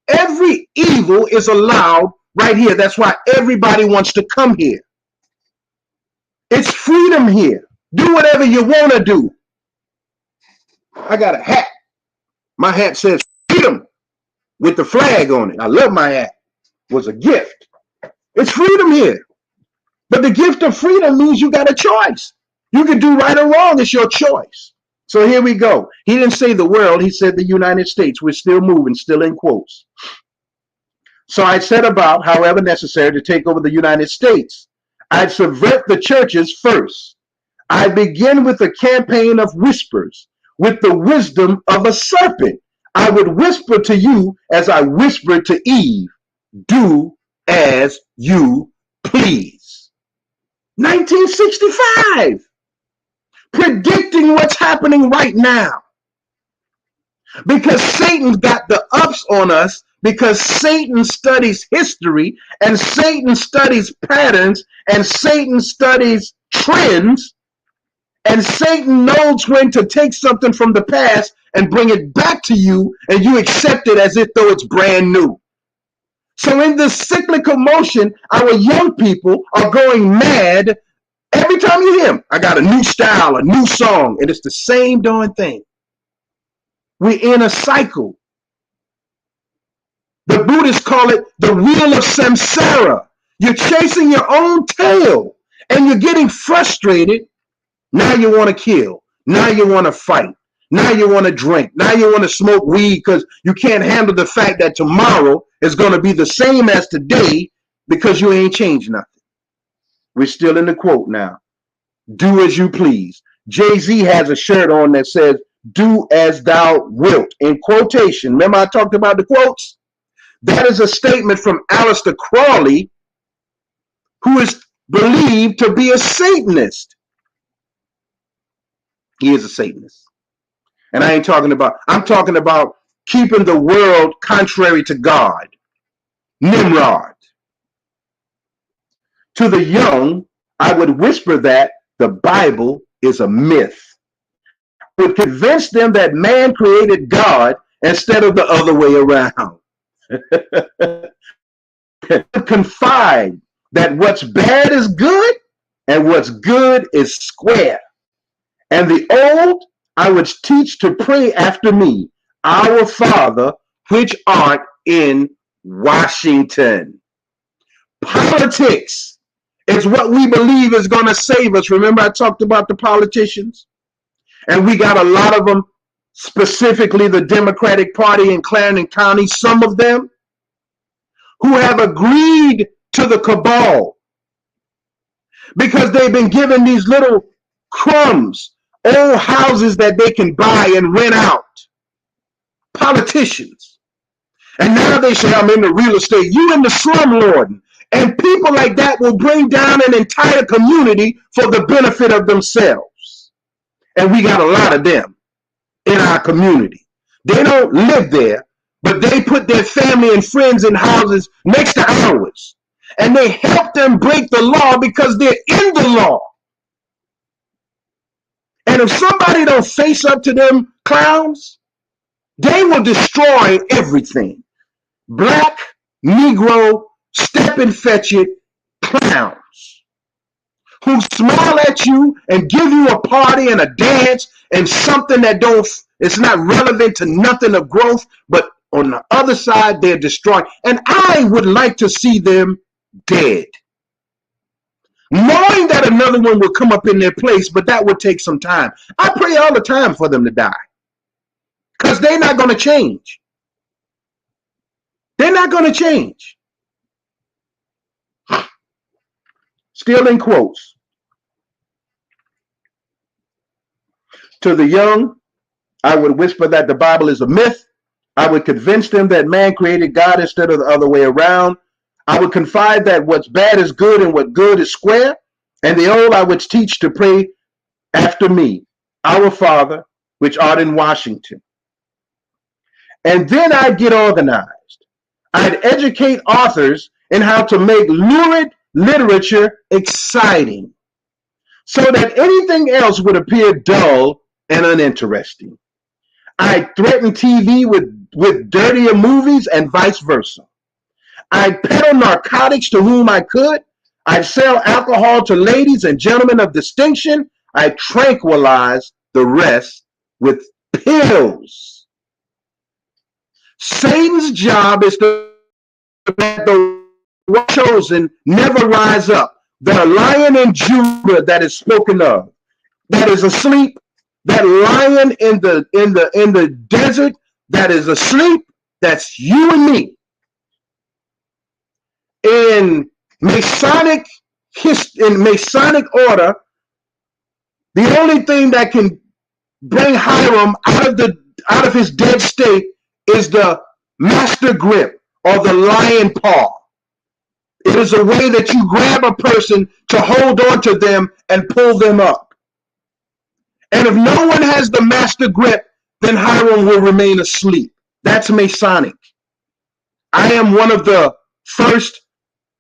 Every evil is allowed right here. That's why everybody wants to come here. It's freedom here. Do whatever you want to do. I got a hat. My hat says freedom with the flag on it. I love my hat. It was a gift. It's freedom here. But the gift of freedom means you got a choice. You can do right or wrong. It's your choice. So here we go. He didn't say the world. He said the United States. We're still moving, still in quotes. So I set about, however necessary, to take over the United States. I'd subvert the churches first. I begin with a campaign of whispers, with the wisdom of a serpent. I would whisper to you as I whispered to Eve, do as you please. 1965, predicting what's happening right now. Because Satan's got the ups on us, because Satan studies history, and Satan studies patterns, and Satan studies trends, and Satan knows when to take something from the past and bring it back to you, and you accept it as if though it's brand new. So in this cyclical motion, our young people are going mad every time you hear them. I got a new style, a new song, and it's the same darn thing. We're in a cycle. The Buddhists call it the wheel of samsara. You're chasing your own tail, and you're getting frustrated. Now you want to kill. Now you want to fight. Now you want to drink. Now you want to smoke weed because you can't handle the fact that tomorrow is going to be the same as today because you ain't changed nothing. We're still in the quote now. Do as you please. Jay-Z has a shirt on that says, do as thou wilt, in quotation. Remember I talked about the quotes? That is a statement from Aleister Crowley, who is believed to be a Satanist. He is a Satanist. And I'm talking about keeping the world contrary to God. Nimrod. To the young, I would whisper that the Bible is a myth. I would convince them that man created God instead of the other way around. Confide that what's bad is good and what's good is square. And the old I would teach to pray after me, our Father, which art in Washington. Politics is what we believe is going to save us. Remember I talked about the politicians? And we got a lot of them, specifically the Democratic Party in Clarendon County, some of them who have agreed to the cabal because they've been given these little crumbs, old houses that they can buy and rent out. Politicians. And now they say, I'm in the real estate, you in the slumlord. And people like that will bring down an entire community for the benefit of themselves. And we got a lot of them in our community. They don't live there, but they put their family and friends in houses next to ours. And they help them break the law because they're in the law. And if somebody don't face up to them clowns, they will destroy everything. Black, Negro, step and fetch it clowns who smile at you and give you a party and a dance and something that it's not relevant to nothing of growth, but on the other side, they're destroying. And I would like to see them dead. Knowing that another one will come up in their place, but that would take some time. I pray all the time for them to die because they're not going to change. They're not going to change. Still in quotes. To the young, I would whisper that the Bible is a myth. I would convince them that man created God instead of the other way around. I would confide that what's bad is good and what good is square. And the old I would teach to pray after me, our Father, which art in Washington. And then I'd get organized. I'd educate authors in how to make lurid literature exciting so that anything else would appear dull and uninteresting. I'd threaten TV with dirtier movies and vice versa. I'd peddle narcotics to whom I could. I'd sell alcohol to ladies and gentlemen of distinction. I'd tranquilize the rest with pills. Satan's job is to let the chosen never rise up. The Lion in Judah that is spoken of, that is asleep, that lion in the desert that is asleep, that's you and me. In Masonic order, the only thing that can bring Hiram out of his dead state is the master grip or the lion paw. It is a way that you grab a person to hold on to them and pull them up. And if no one has the master grip, then Hiram will remain asleep. That's Masonic. I am one of the first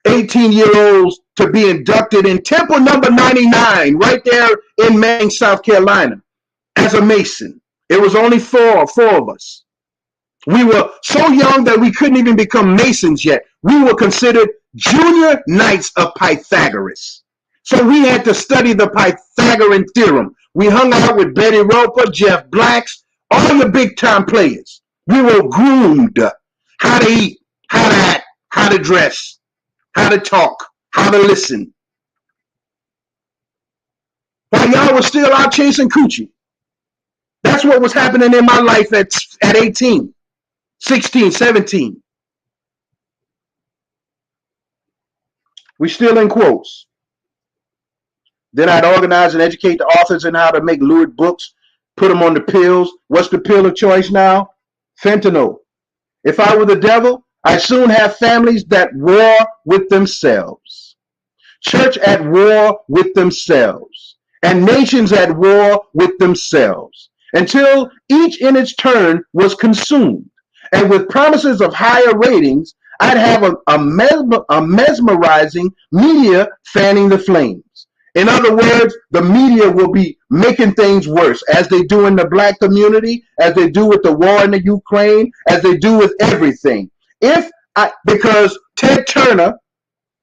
18-year-olds to be inducted in Temple number 99, right there in Manning, South Carolina, as a Mason. It was only four of us. We were so young that we couldn't even become Masons yet. We were considered junior knights of Pythagoras. So we had to study the Pythagorean theorem. We hung out with Betty Roper, Jeff Blacks, all your big time players. We were groomed how to eat, how to act, how to dress, how to talk, how to listen. While y'all were still out chasing coochie. That's what was happening in my life at 18, 16, 17. We still in quotes. Then I'd organize and educate the authors in how to make lurid books, put them on the pills. What's the pill of choice now? Fentanyl. If I were the devil, I'd soon have families that war with themselves, church at war with themselves, and nations at war with themselves, until each in its turn was consumed. And with promises of higher ratings, I'd have a mesmerizing media fanning the flames. In other words, the media will be making things worse, as they do in the black community, as they do with the war in the Ukraine, as they do with everything. Because Ted Turner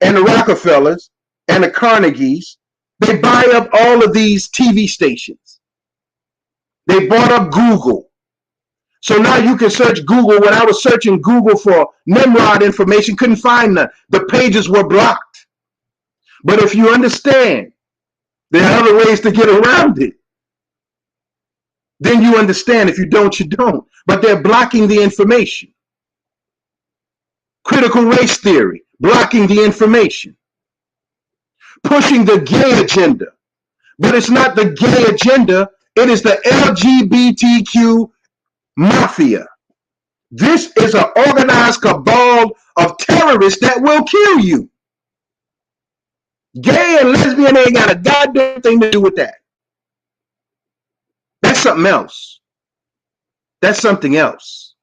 and the Rockefellers and the Carnegies, they buy up all of these TV stations. They bought up Google. So now you can search Google. When I was searching Google for Nimrod information, couldn't find none. The pages were blocked. But if you understand there are other ways to get around it, then you understand. If you don't, you don't. But they're blocking the information. Critical race theory, blocking the information. Pushing the gay agenda. But it's not the gay agenda. It is the LGBTQ mafia. This is an organized cabal of terrorists that will kill you. Gay and lesbian ain't got a goddamn thing to do with that. That's something else. That's something else.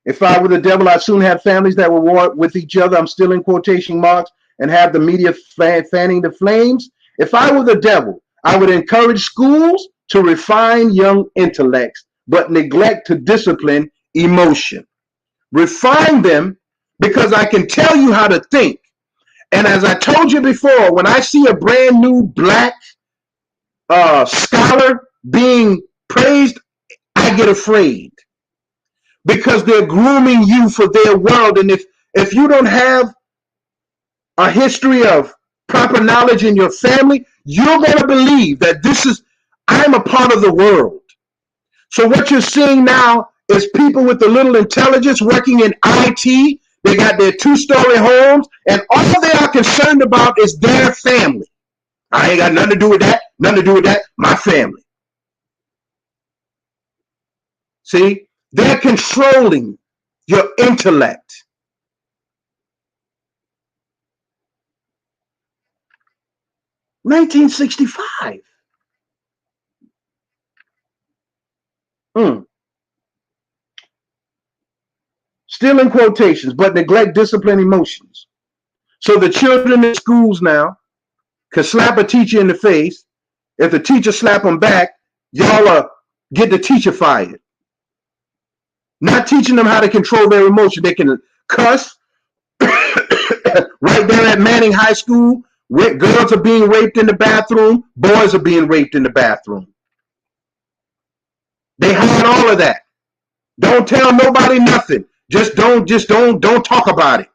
If I were the devil, I'd soon have families that will war with each other. I'm still in quotation marks, and have the media fanning the flames. If I were the devil, I would encourage schools to refine young intellects, but neglect to discipline emotion. Refine them because I can tell you how to think. And as I told you before, when I see a brand new black scholar being praised, I get afraid because they're grooming you for their world. And if you don't have a history of proper knowledge in your family, you're going to believe that I'm a part of the world. So what you're seeing now is people with a little intelligence working in IT. They got their 2-story homes, and all they are concerned about is their family. I ain't got nothing to do with that, nothing to do with that, my family. See, they're controlling your intellect. "1965. Mm. Still in quotations, but neglect discipline emotions. So the children in schools now can slap a teacher in the face. If the teacher slap them back, y'all get the teacher fired. Not teaching them how to control their emotion. They can cuss right there at Manning High School. Girls are being raped in the bathroom. Boys are being raped in the bathroom. They hide all of that. Don't tell nobody nothing. Just don't talk about it.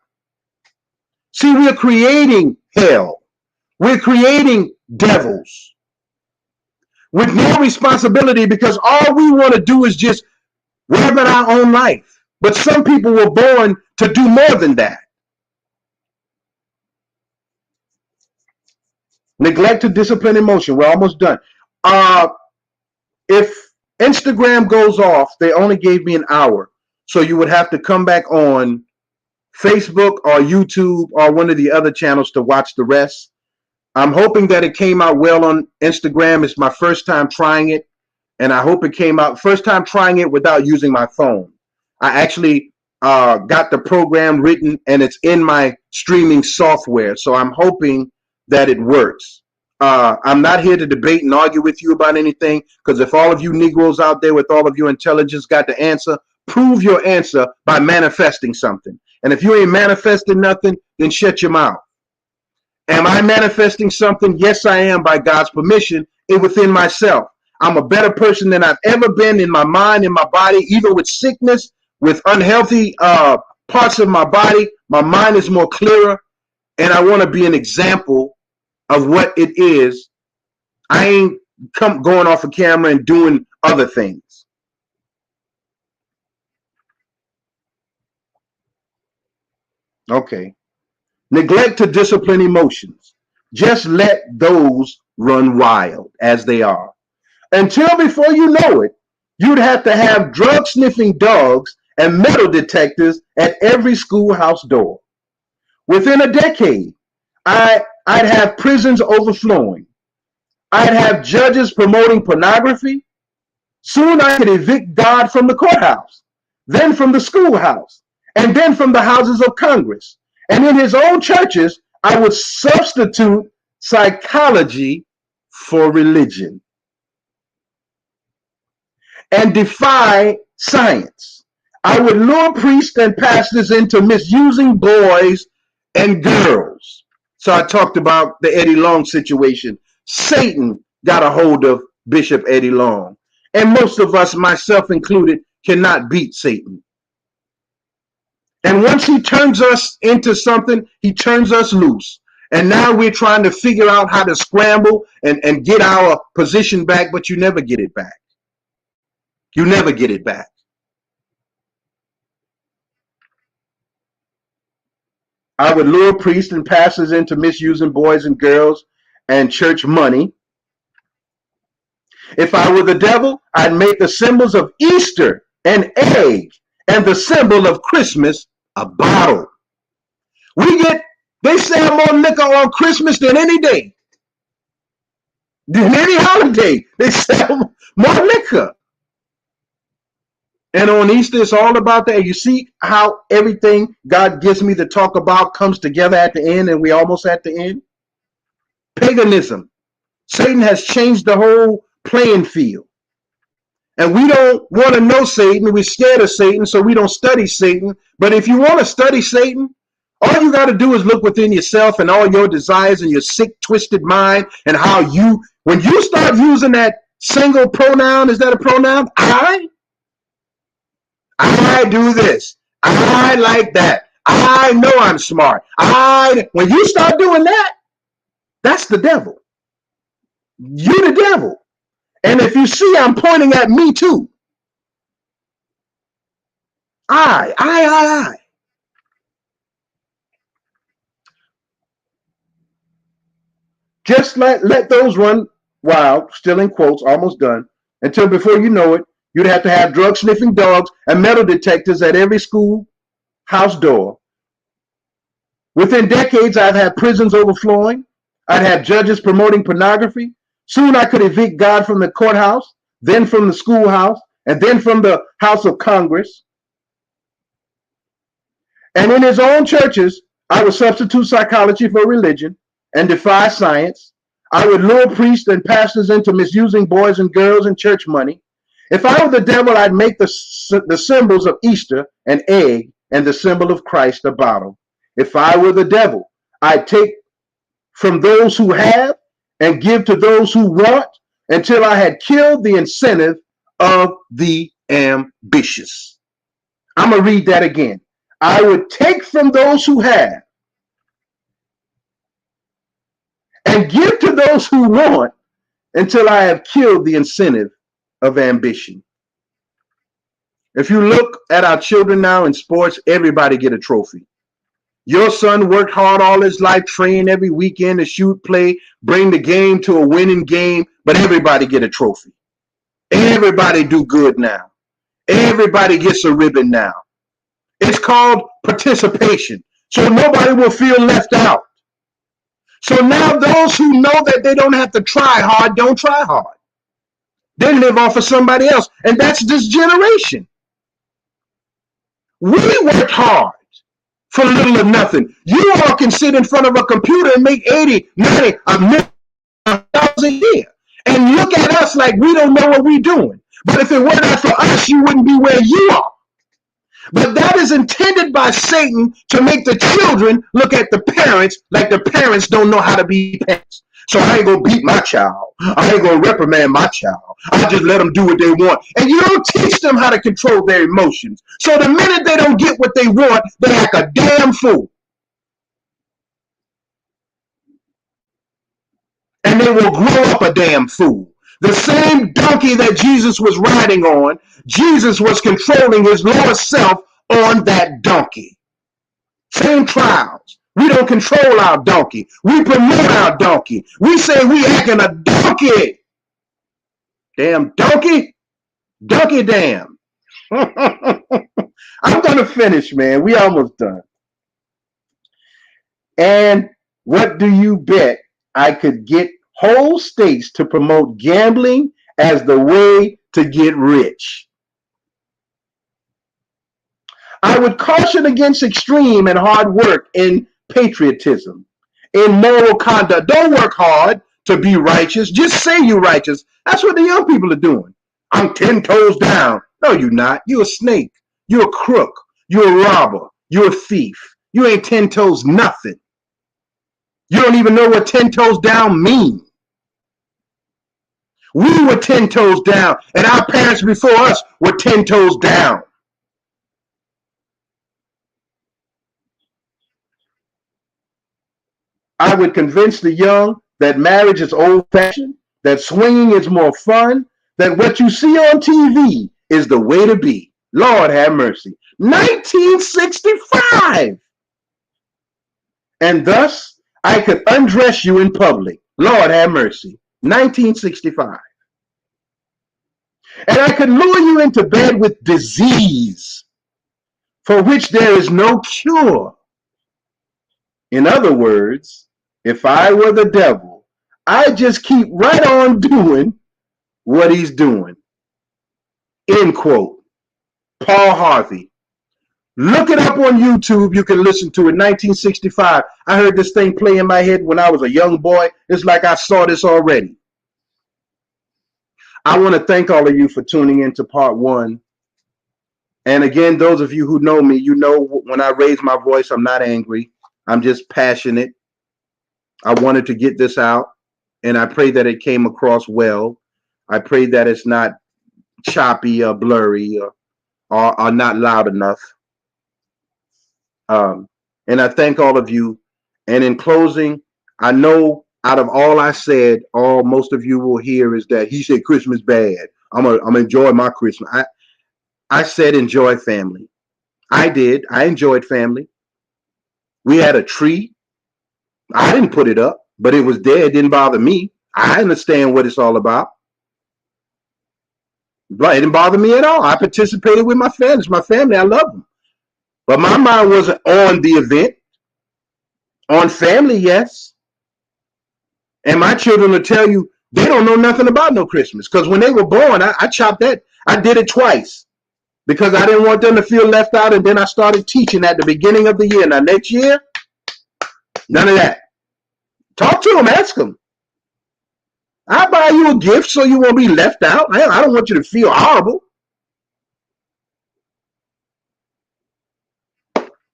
See, we're creating hell. We're creating devils with no responsibility because all we want to do is just live in our own life. But some people were born to do more than that. Neglect to discipline emotion. We're almost done. If Instagram goes off, they only gave me an hour. So you would have to come back on Facebook or YouTube or one of the other channels to watch the rest. I'm hoping that it came out well on Instagram. It's my first time trying it. And I hope it came out first time trying it without using my phone. I actually got the program written and it's in my streaming software. So I'm hoping that it works. I'm not here to debate and argue with you about anything because if all of you Negroes out there with all of your intelligence got the answer, prove your answer by manifesting something. And if you ain't manifesting nothing, then shut your mouth. Am I manifesting something? Yes, I am by God's permission within myself. I'm a better person than I've ever been in my mind, in my body, even with sickness, with unhealthy parts of my body. My mind is more clearer, and I want to be an example of what it is. I ain't going off a camera and doing other things. Okay. Neglect to discipline emotions. Just let those run wild as they are. Until before you know it, you'd have to have drug sniffing dogs and metal detectors at every schoolhouse door. Within a decade, I'd have prisons overflowing. I'd have judges promoting pornography. Soon I could evict God from the courthouse, then from the schoolhouse, and then from the houses of Congress. And in his own churches, I would substitute psychology for religion and defy science. I would lure priests and pastors into misusing boys and girls. So I talked about the Eddie Long situation. Satan got a hold of Bishop Eddie Long. And most of us, myself included, cannot beat Satan. And once he turns us into something, he turns us loose. And now we're trying to figure out how to scramble and get our position back, but you never get it back. You never get it back. I would lure priests and pastors into misusing boys and girls and church money. If I were the devil, I'd make the symbols of Easter an egg and the symbol of Christmas a bottle. They sell more liquor on Christmas than any day. Than any holiday. They sell more liquor. And on Easter, it's all about that. You see how everything God gives me to talk about comes together at the end, and we almost at the end? Paganism. Satan has changed the whole playing field. And we don't want to know Satan. We're scared of Satan, so we don't study Satan. But if you want to study Satan, all you got to do is look within yourself and all your desires and your sick, twisted mind and how when you start using that single pronoun, is that a pronoun? I do this. I like that. I know I'm smart. When you start doing that, that's the devil. You're the devil. And if you see, I'm pointing at me too. I. Just let those run wild, still in quotes, almost done, until before you know it, you'd have to have drug sniffing dogs and metal detectors at every school house door. Within decades, I'd have prisons overflowing. I'd have judges promoting pornography. Soon I could evict God from the courthouse, then from the schoolhouse, and then from the House of Congress. And in his own churches, I would substitute psychology for religion and defy science. I would lure priests and pastors into misusing boys and girls and church money. If I were the devil, I'd make the symbols of Easter an egg and the symbol of Christ a bottle. If I were the devil, I'd take from those who have and give to those who want until I had killed the incentive of the ambitious. I'm going to read that again. I would take from those who have and give to those who want until I have killed the incentive of ambition. If you look at our children now in sports, everybody get a trophy. Your son worked hard all his life, trained every weekend to shoot, play, bring the game to a winning game, but everybody get a trophy. Everybody do good now. Everybody gets a ribbon now. It's called participation, so nobody will feel left out. So now those who know that they don't have to try hard, don't try hard. They live off of somebody else, and that's this generation. We worked hard for little or nothing. You all can sit in front of a computer and make 80, 90, $1,000,000 a year and look at us like we don't know what we're doing. But if it were not for us, you wouldn't be where you are. But that is intended by Satan to make the children look at the parents like the parents don't know how to be parents. So I ain't going to beat my child. I ain't going to reprimand my child. I just let them do what they want. And you don't teach them how to control their emotions. So the minute they don't get what they want, they act a damn fool. And they will grow up a damn fool. The same donkey that Jesus was riding on, Jesus was controlling his lower self on that donkey. Same trials. We don't control our donkey. We promote our donkey. We say we acting a donkey. Damn donkey. Donkey damn. I'm going to finish, man. We almost done. And what do you bet I could get whole states to promote gambling as the way to get rich? I would caution against extreme and hard work in patriotism, in moral conduct. Don't work hard to be righteous. Just say you're righteous. That's what the young people are doing. I'm 10 toes down. No, you're not. You're a snake. You're a crook. You're a robber. You're a thief. You ain't 10 toes nothing. You don't even know what 10 toes down means. We were 10 toes down, and our parents before us were 10 toes down. I would convince the young that marriage is old-fashioned, that swinging is more fun, that what you see on TV is the way to be. Lord have mercy. 1965! And thus, I could undress you in public. Lord have mercy. 1965. And I could lure you into bed with disease for which there is no cure. In other words, if I were the devil, I'd just keep right on doing what he's doing. End quote. Paul Harvey. Look it up on YouTube. You can listen to it. 1965. I heard this thing play in my head when I was a young boy. It's like I saw this already. I want to thank all of you for tuning in to part one. And again, those of you who know me, you know when I raise my voice, I'm not angry. I'm just passionate. I wanted to get this out, and I pray that it came across well. I pray that it's not choppy or blurry or not loud enough. And I thank all of you. And in closing, I know out of all I said, all most of you will hear is that he said Christmas bad. I'm gonna enjoy my Christmas. I said enjoy family. I did. I enjoyed family. We had a tree. I didn't put it up, but it was there. It didn't bother me. I understand what it's all about. But it didn't bother me at all. I participated with my friends, my family. I love them. But my mind wasn't on the event. On family, yes. And my children will tell you they don't know nothing about no Christmas. Because when they were born, I chopped that. I did it twice because I didn't want them to feel left out. And then I started teaching at the beginning of the year. Now, next year, none of that. Talk to them, ask them. I'll buy you a gift so you won't be left out. I don't want you to feel horrible.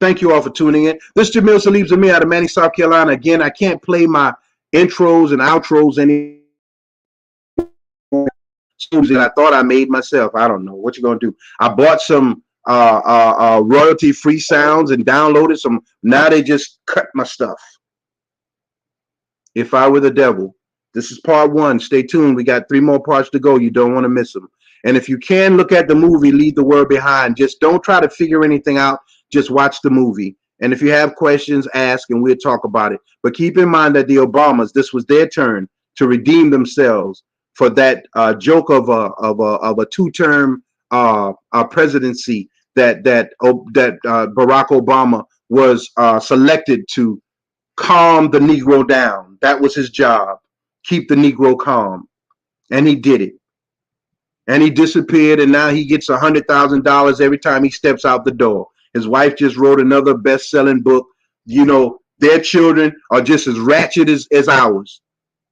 Thank you all for tuning in. This is Jamil Salibs and me out of Manning, South Carolina. Again, I can't play my intros and outros anymore. And I thought I made myself. I don't know what you're gonna do. I bought some royalty-free sounds and downloaded some. Now they just cut my stuff. If I Were the Devil. This is part 1. Stay tuned. We got 3 more parts to go. You don't want to miss them. And if you can look at the movie, Leave the World Behind. Just don't try to figure anything out. Just watch the movie. And if you have questions, ask and we'll talk about it. But keep in mind that the Obamas, this was their turn to redeem themselves for that joke of a 2-term presidency that Barack Obama was selected to calm the Negro down. That was his job. Keep the Negro calm. And he did it. And he disappeared, and now he gets $100,000 every time he steps out the door. His wife just wrote another best-selling book. You know, their children are just as ratchet as ours.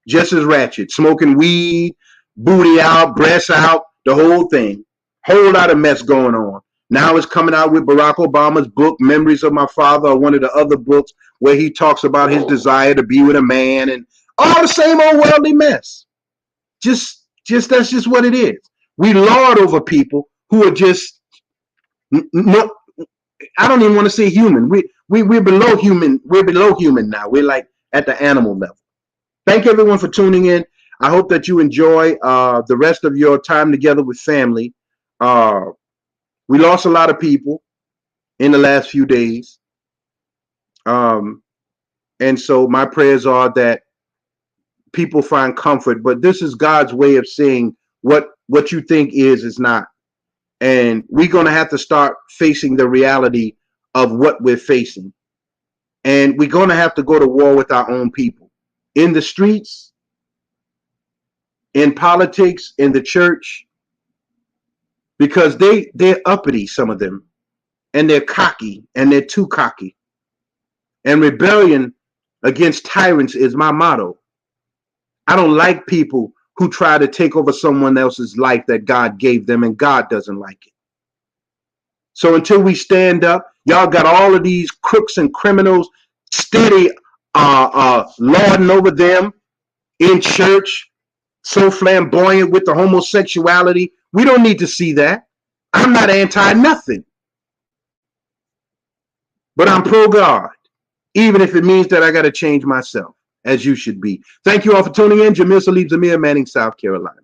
Just as ratchet. Smoking weed, booty out, breasts out, the whole thing. Whole lot of mess going on. Now it's coming out with Barack Obama's book, Memories of My Father, or one of the other books where he talks about his desire to be with a man and all the same old worldly mess. Just that's just what it is. We lord over people who are just no. I don't even want to say human. We're below human. We're below human now. We're like at the animal level. Thank everyone for tuning in. I hope that you enjoy the rest of your time together with family. We lost a lot of people in the last few days. And so my prayers are that people find comfort, but this is God's way of saying what you think is not. And we're going to have to start facing the reality of what we're facing. And we're going to have to go to war with our own people in the streets, in politics, in the church, because they're uppity, some of them, and they're cocky, and they're too cocky. And rebellion against tyrants is my motto. I don't like people who try to take over someone else's life that God gave them, and God doesn't like it. So until we stand up, y'all got all of these crooks and criminals steady lording over them in church, so flamboyant with the homosexuality. We don't need to see that. I'm not anti-nothing. But I'm pro-God, even if it means that I got to change myself, as you should be. Thank you all for tuning in. Jamil Salib Zamir, Manning, South Carolina.